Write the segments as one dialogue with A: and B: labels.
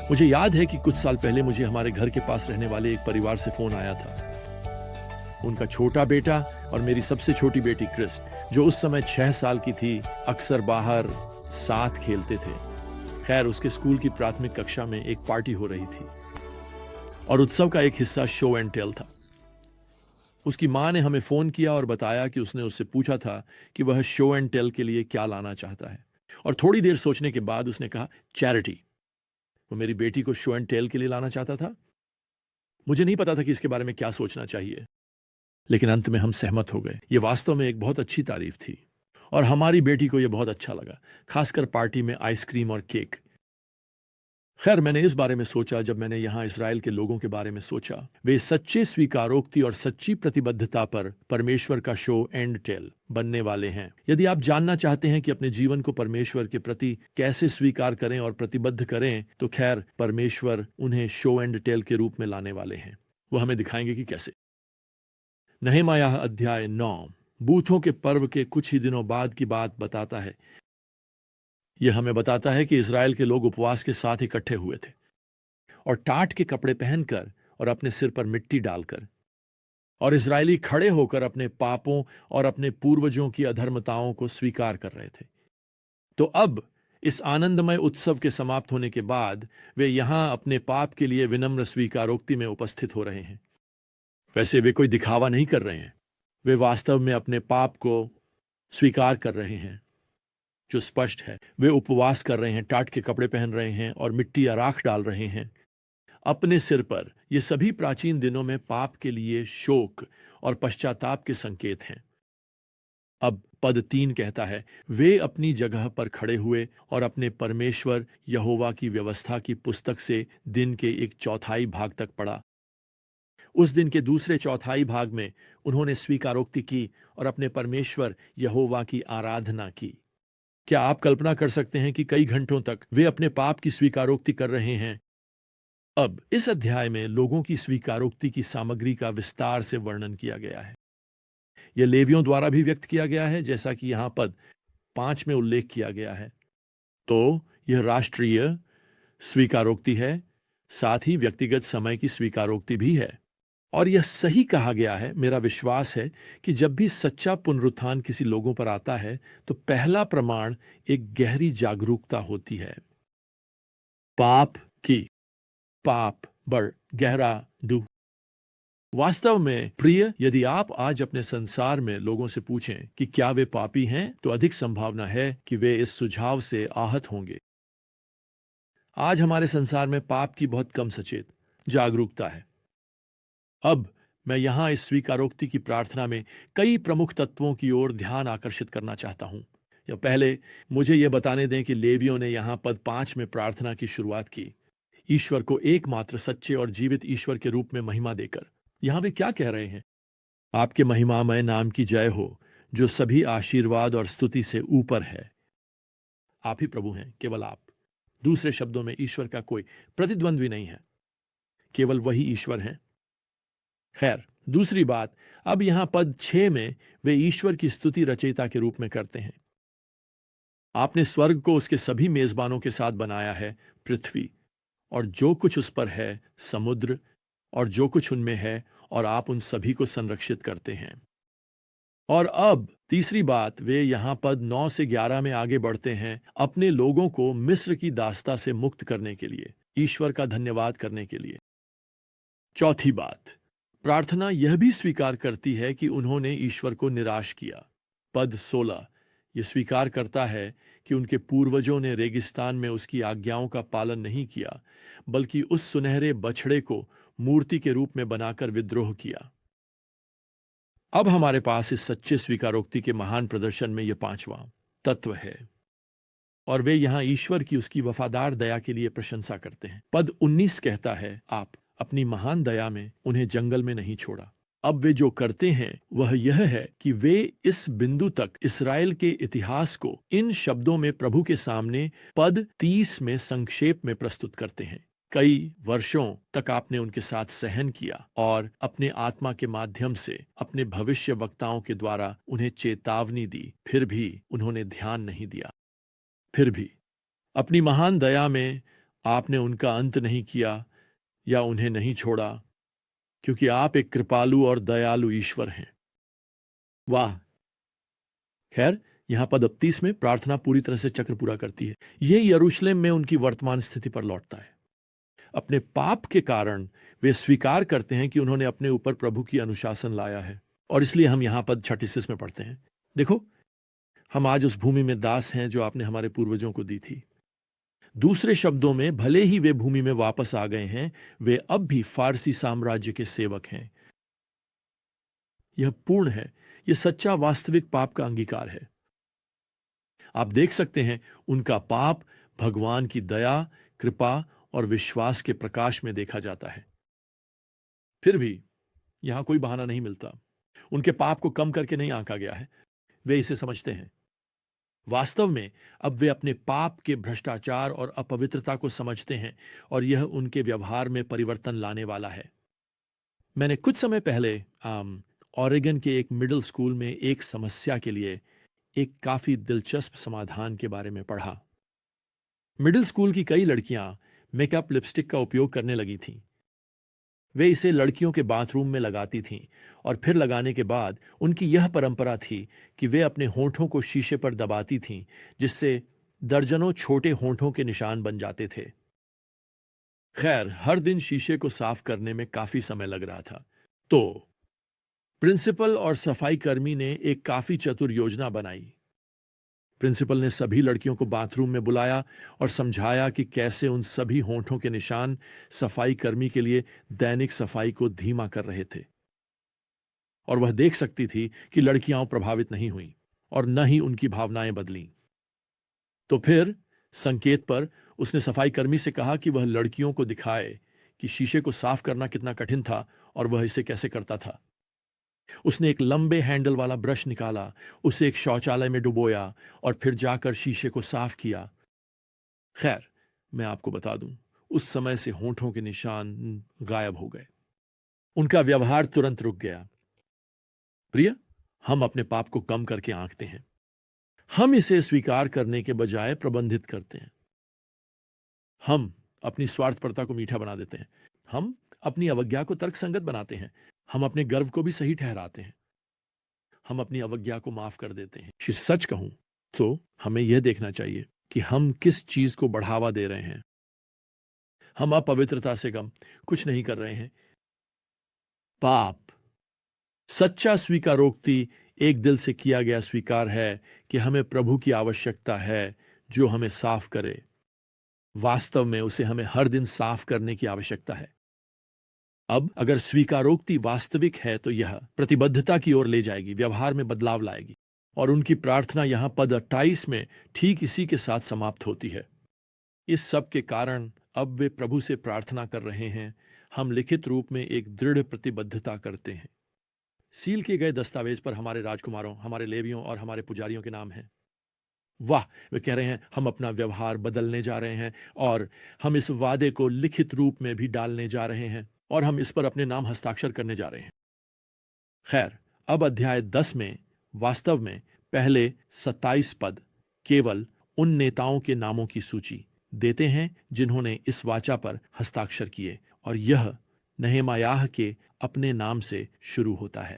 A: मुझे याद है कि कुछ साल पहले मुझे हमारे घर के पास रहने वाले एक परिवार से फोन आया था। उनका छोटा बेटा और मेरी सबसे छोटी बेटी क्रिस, जो उस समय 6 साल की थी, अक्सर बाहर साथ खेलते थे। खैर, उसके स्कूल की प्राथमिक कक्षा में एक पार्टी हो रही थी और उत्सव का एक हिस्सा शो एंड टेल था। उसकी मां ने हमें फोन किया और बताया कि उसने उससे पूछा था कि वह शो एंड टेल के लिए क्या लाना चाहता है, और थोड़ी देर सोचने के बाद उसने कहा चैरिटी। वो मेरी बेटी को शो एंड टेल के लिए लाना चाहता था। मुझे नहीं पता था कि इसके बारे में क्या सोचना चाहिए, लेकिन अंत में हम सहमत हो गए। ये वास्तव में एक बहुत अच्छी तारीफ थी और हमारी बेटी को यह बहुत अच्छा लगा, खासकर पार्टी में आइसक्रीम और केक। खैर, मैंने इस बारे में सोचा जब मैंने यहां इसराइल के लोगों के बारे में सोचा। वे सच्चे स्वीकारोक्ति और सच्ची प्रतिबद्धता पर परमेश्वर का शो एंड टेल बनने वाले हैं। यदि आप जानना चाहते हैं कि अपने जीवन को परमेश्वर के प्रति कैसे स्वीकार करें और प्रतिबद्ध करें, तो खैर, परमेश्वर उन्हें शो एंड टेल के रूप में लाने वाले हैं। वो हमें दिखाएंगे कि कैसे। नहमायाह अध्याय 9 बूथों के पर्व के कुछ ही दिनों बाद की बात बताता है। यह हमें बताता है कि इज़राइल के लोग उपवास के साथ इकट्ठे हुए थे और टाट के कपड़े पहनकर और अपने सिर पर मिट्टी डालकर, और इज़राइली खड़े होकर अपने पापों और अपने पूर्वजों की अधर्मताओं को स्वीकार कर रहे थे। तो अब इस आनंदमय उत्सव के समाप्त होने के बाद वे यहां अपने पाप के लिए विनम्र स्वीकारोक्ति में उपस्थित हो रहे हैं। वैसे वे कोई दिखावा नहीं कर रहे हैं, वे वास्तव में अपने पाप को स्वीकार कर रहे हैं, जो स्पष्ट है। वे उपवास कर रहे हैं, टाट के कपड़े पहन रहे हैं और मिट्टी या राख डाल रहे हैं अपने सिर पर। ये सभी प्राचीन दिनों में पाप के लिए शोक और पश्चाताप के संकेत हैं। अब पद 3 कहता है, वे अपनी जगह पर खड़े हुए और अपने परमेश्वर यहोवा की व्यवस्था की पुस्तक से दिन के 1/4 भाग तक पढ़ा। उस दिन के दूसरे चौथाई भाग में उन्होंने स्वीकारोक्ति की और अपने परमेश्वर यहोवा की आराधना की। क्या आप कल्पना कर सकते हैं कि कई घंटों तक वे अपने पाप की स्वीकारोक्ति कर रहे हैं? अब इस अध्याय में लोगों की स्वीकारोक्ति की सामग्री का विस्तार से वर्णन किया गया है। यह लेवियों द्वारा भी व्यक्त किया गया है, जैसा कि यहां पद 5 में उल्लेख किया गया है। तो यह राष्ट्रीय स्वीकारोक्ति है, साथ ही व्यक्तिगत समय की स्वीकारोक्ति भी है। और यह सही कहा गया है। मेरा विश्वास है कि जब भी सच्चा पुनरुत्थान किसी लोगों पर आता है, तो पहला प्रमाण एक गहरी जागरूकता होती है। पाप की पाप बड़ गहरा डू। वास्तव में प्रिय, यदि आप आज अपने संसार में लोगों से पूछें कि क्या वे पापी हैं, तो अधिक संभावना है कि वे इस सुझाव से आहत होंगे। आज हमारे संसार में पाप की बहुत कम सचेत जागरूकता है। अब मैं यहां इस स्वीकारोक्ति की प्रार्थना में कई प्रमुख तत्वों की ओर ध्यान आकर्षित करना चाहता हूं। या पहले मुझे यह बताने दें कि लेवियों ने यहां पद 5 में प्रार्थना की शुरुआत की, ईश्वर को एकमात्र सच्चे और जीवित ईश्वर के रूप में महिमा देकर। यहां वे क्या कह रहे हैं? आपके महिमामय नाम की जय हो, जो सभी आशीर्वाद और स्तुति से ऊपर है। आप ही प्रभु हैं, केवल आप। दूसरे शब्दों में, ईश्वर का कोई प्रतिद्वंद्वी नहीं है, केवल वही ईश्वर हैं। खैर, दूसरी बात, अब यहां पद 6 में वे ईश्वर की स्तुति रचयिता के रूप में करते हैं। आपने स्वर्ग को उसके सभी मेजबानों के साथ बनाया है, पृथ्वी और जो कुछ उस पर है, समुद्र और जो कुछ उनमें है, और आप उन सभी को संरक्षित करते हैं। और अब तीसरी बात, वे यहां पद 9 से 11 में आगे बढ़ते हैं, अपने लोगों को मिस्र की दास्ता से मुक्त करने के लिए, ईश्वर का धन्यवाद करने के लिए। चौथी बात, प्रार्थना यह भी स्वीकार करती है कि उन्होंने ईश्वर को निराश किया। पद 16 यह स्वीकार करता है कि उनके पूर्वजों ने रेगिस्तान में उसकी आज्ञाओं का पालन नहीं किया, बल्कि उस सुनहरे बछड़े को मूर्ति के रूप में बनाकर विद्रोह किया। अब हमारे पास इस सच्चे स्वीकारोक्ति के महान प्रदर्शन में यह 5वां तत्व है, और वे यहां ईश्वर की उसकी वफादार दया के लिए प्रशंसा करते हैं। पद 19 कहता है, आप अपनी महान दया में उन्हें जंगल में नहीं छोड़ा। अब वे जो करते हैं वह यह है कि वे इस बिंदु तक इस्राएल के इतिहास को इन शब्दों में प्रभु के सामने पद 30 में संक्षेप में प्रस्तुत करते हैं। कई वर्षों तक आपने उनके साथ सहन किया और अपने आत्मा के माध्यम से अपने भविष्य वक्ताओं के द्वारा उन्हें चेतावनी दी, फिर भी उन्होंने ध्यान नहीं दिया। फिर भी अपनी महान दया में आपने उनका अंत नहीं किया या उन्हें नहीं छोड़ा, क्योंकि आप एक कृपालु और दयालु ईश्वर हैं। वाह। खैर, यहां पद 31 में प्रार्थना पूरी तरह से चक्र पूरा करती है। यह यरूशलेम में उनकी वर्तमान स्थिति पर लौटता है। अपने पाप के कारण वे स्वीकार करते हैं कि उन्होंने अपने ऊपर प्रभु की अनुशासन लाया है, और इसलिए हम यहां पद 36 में पढ़ते हैं। देखो, हम आज उस भूमि में दास हैं जो आपने हमारे पूर्वजों को दी थी। दूसरे शब्दों में, भले ही वे भूमि में वापस आ गए हैं, वे अब भी फारसी साम्राज्य के सेवक हैं। यह पूर्ण है, यह सच्चा वास्तविक पाप का अंगीकार है। आप देख सकते हैं, उनका पाप भगवान की दया, कृपा और विश्वास के प्रकाश में देखा जाता है। फिर भी यहां कोई बहाना नहीं मिलता। उनके पाप को कम करके नहीं आंका गया है। वे इसे समझते हैं। वास्तव में अब वे अपने पाप के भ्रष्टाचार और अपवित्रता को समझते हैं, और यह उनके व्यवहार में परिवर्तन लाने वाला है। मैंने कुछ समय पहले ऑरेगन के एक मिडिल स्कूल में एक समस्या के लिए एक काफी दिलचस्प समाधान के बारे में पढ़ा। मिडिल स्कूल की कई लड़कियां मेकअप लिपस्टिक का उपयोग करने लगी थीं। वे इसे लड़कियों के बाथरूम में लगाती थीं, और फिर लगाने के बाद उनकी यह परंपरा थी कि वे अपने होंठों को शीशे पर दबाती थीं, जिससे दर्जनों छोटे होंठों के निशान बन जाते थे। खैर, हर दिन शीशे को साफ करने में काफी समय लग रहा था, तो प्रिंसिपल और सफाई कर्मी ने एक काफी चतुर योजना बनाई। प्रिंसिपल ने सभी लड़कियों को बाथरूम में बुलाया और समझाया कि कैसे उन सभी होंठों के निशान सफाई कर्मी के लिए दैनिक सफाई को धीमा कर रहे थे, और वह देख सकती थी कि लड़कियां प्रभावित नहीं हुईं और न ही उनकी भावनाएं बदलीं। तो फिर संकेत पर उसने सफाई कर्मी से कहा कि वह लड़कियों को दिखाए कि शीशे को साफ करना कितना कठिन था और वह इसे कैसे करता था। उसने एक लंबे हैंडल वाला ब्रश निकाला, उसे एक शौचालय में डुबोया और फिर जाकर शीशे को साफ किया। खैर, मैं आपको बता दूं, उस समय से होंठों के निशान गायब हो गए। उनका व्यवहार तुरंत रुक गया। प्रिय, हम अपने पाप को कम करके आंकते हैं। हम इसे स्वीकार करने के बजाय प्रबंधित करते हैं। हम अपनी स्वार्थपरता को मीठा बना देते हैं। हम अपनी अवज्ञा को तर्कसंगत बनाते हैं। हम अपने गर्व को भी सही ठहराते हैं। हम अपनी अवज्ञा को माफ कर देते हैं। सच कहूं तो हमें यह देखना चाहिए कि हम किस चीज को बढ़ावा दे रहे हैं। हम अपवित्रता से कम कुछ नहीं कर रहे हैं। पाप, सच्चा स्वीकारोक्ति एक दिल से किया गया स्वीकार है कि हमें प्रभु की आवश्यकता है जो हमें साफ करे। वास्तव में उसे हमें हर दिन साफ करने की आवश्यकता है। अब अगर स्वीकारोक्ति वास्तविक है तो यह प्रतिबद्धता की ओर ले जाएगी, व्यवहार में बदलाव लाएगी, और उनकी प्रार्थना यहां पद 28 में ठीक इसी के साथ समाप्त होती है। इस सब के कारण अब वे प्रभु से प्रार्थना कर रहे हैं। हम लिखित रूप में एक दृढ़ प्रतिबद्धता करते हैं। सील किए गए दस्तावेज पर हमारे राजकुमारों, हमारे लेवियों और हमारे पुजारियों के नाम हैं। वाह, वे कह रहे हैं हम अपना व्यवहार बदलने जा रहे हैं, और हम इस वादे को लिखित रूप में भी डालने जा रहे हैं, और हम इस पर अपने नाम हस्ताक्षर करने जा रहे हैं। खैर, अब अध्याय 10 में वास्तव में पहले 27 पद केवल उन नेताओं के नामों की सूची देते हैं जिन्होंने इस वाचा पर हस्ताक्षर किए, और यह नहेमायाह के अपने नाम से शुरू होता है।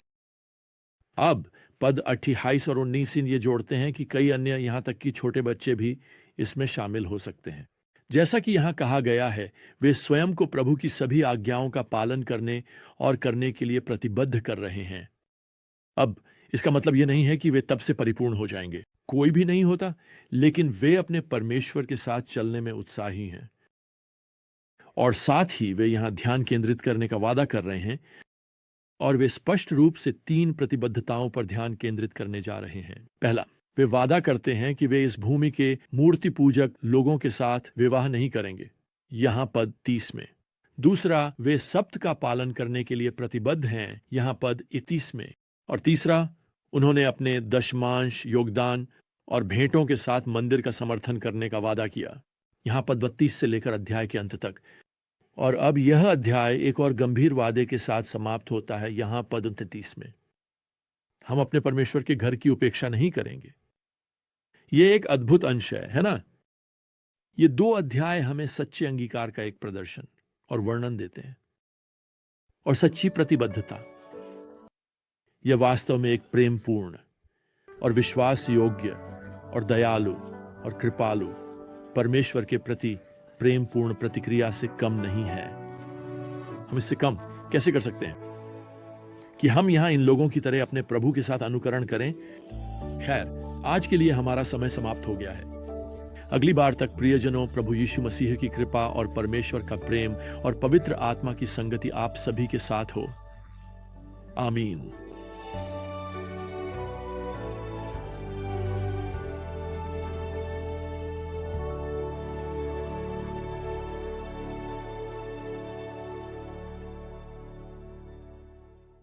A: अब पद 28 और 19 ये जोड़ते हैं कि कई अन्य, यहां तक कि छोटे बच्चे भी इसमें शामिल हो सकते हैं। जैसा कि यहां कहा गया है, वे स्वयं को प्रभु की सभी आज्ञाओं का पालन करने और करने के लिए प्रतिबद्ध कर रहे हैं। अब इसका मतलब यह नहीं है कि वे तब से परिपूर्ण हो जाएंगे, कोई भी नहीं होता, लेकिन वे अपने परमेश्वर के साथ चलने में उत्साही हैं, और साथ ही वे यहां ध्यान केंद्रित करने का वादा कर रहे हैं, और वे स्पष्ट रूप से 3 प्रतिबद्धताओं पर ध्यान केंद्रित करने जा रहे हैं। पहला, वे वादा करते हैं कि वे इस भूमि के मूर्ति पूजक लोगों के साथ विवाह नहीं करेंगे, यहां पद 30 में। दूसरा, वे सप्त का पालन करने के लिए प्रतिबद्ध हैं, यहां पद 31 में। और तीसरा, उन्होंने अपने दशमांश, योगदान और भेंटों के साथ मंदिर का समर्थन करने का वादा किया, यहां पद 32 से लेकर अध्याय के अंत तक। और अब यह अध्याय एक और गंभीर वादे के साथ समाप्त होता है, यहां पद 29 में। हम अपने परमेश्वर के घर की उपेक्षा नहीं करेंगे। यह एक अद्भुत अंश है ना? ये 2 अध्याय हमें सच्चे अंगीकार का एक प्रदर्शन और वर्णन देते हैं और सच्ची प्रतिबद्धता। यह वास्तव में एक प्रेमपूर्ण और विश्वास योग्य और दयालु और कृपालु परमेश्वर के प्रति प्रेमपूर्ण प्रतिक्रिया से कम नहीं है। हम इससे कम कैसे कर सकते हैं कि हम यहां इन लोगों की तरह अपने प्रभु के साथ अनुकरण करें। खैर, आज के लिए हमारा समय समाप्त हो गया है। अगली बार तक प्रियजनों, प्रभु यीशु मसीह की कृपा और परमेश्वर का प्रेम और पवित्र आत्मा की संगति आप सभी के साथ हो। आमीन।